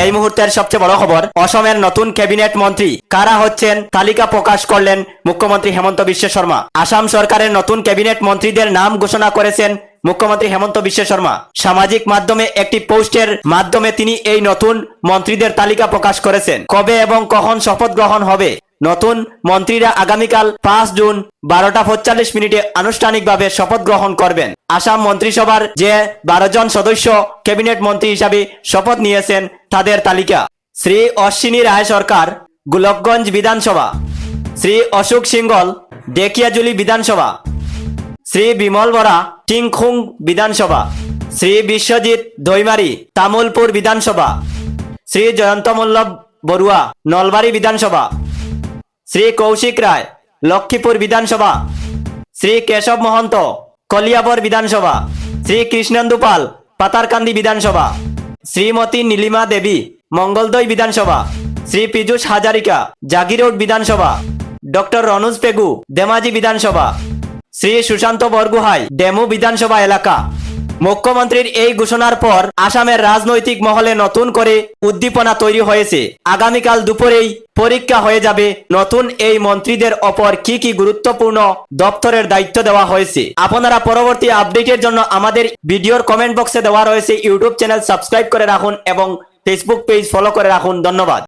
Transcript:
এই মুহূর্তের সবচেয়ে বড় খবর, অসমের নতুন ক্যাবিনেট মন্ত্রী কারা হচ্ছেন তালিকা প্রকাশ করলেন মুখ্যমন্ত্রী হেমন্ত বিশ্ব শর্মা। আসাম সরকারের নতুন ক্যাবিনেট মন্ত্রীদের নাম ঘোষণা করেছেন মুখ্যমন্ত্রী হেমন্ত বিশ্ব শর্মা। সামাজিক মাধ্যমে একটি পোস্টের মাধ্যমে তিনি এই নতুন মন্ত্রীদের তালিকা প্রকাশ করেছেন। কবে এবং কখন শপথ গ্রহণ হবে? নতুন মন্ত্রীরা আগামীকাল 5 জুন 12:45 আনুষ্ঠানিকভাবে শপথ গ্রহণ করবেন। আসাম মন্ত্রিসভার যে 12 জন সদস্য ক্যাবিনেট মন্ত্রী হিসাবে শপথ নিয়েছেন তাদের তালিকা: শ্রী অশ্বিনী রায় সরকার, গোলকগঞ্জ বিধানসভা; শ্রী অশোক সিংহল, ডেকিয়াজুলি বিধানসভা; শ্রী বিমল বরা, টিংখুং বিধানসভা; শ্রী বিশ্বজিৎ দৈমারি, তামুলপুর বিধানসভা; শ্রী জয়ন্ত মল্লভ বড়ুয়া, নলবাড়ী বিধানসভা; শ্রী কৌশিক রায়, লক্ষ্মীপুর বিধানসভা; শ্রী কেশব মহন্ত, কলিয়াবর বিধানসভা; শ্রী কৃষ্ণেন্দু পাল, পাতারকান্দি বিধানসভা; শ্রীমতী নীলিমা দেবী, মঙ্গলদৈ বিধানসভা; শ্রী পীযুষ হাজারিকা, জাগিরোড বিধানসভা; ডক্টর রনুজ পেগু, ধেমাজি বিধানসভা; শ্রী সুশান্ত বরগুহাই, ডেমু বিধানসভা এলাকা। মুখ্যমন্ত্রীর এই ঘোষণার পর আসামের রাজনৈতিক মহলে নতুন করে উদ্দীপনা তৈরি হয়েছে। আগামীকাল দুপুরেই পরীক্ষা হয়ে যাবে নতুন এই মন্ত্রীদের ওপর কি কি গুরুত্বপূর্ণ দপ্তরের দায়িত্ব দেওয়া হয়েছে। আপনারা পরবর্তী আপডেটের জন্য আমাদের ভিডিওর কমেন্ট বক্সে দেওয়া রয়েছে ইউটিউব চ্যানেল সাবস্ক্রাইব করে রাখুন এবং ফেসবুক পেজ ফলো করে রাখুন। ধন্যবাদ।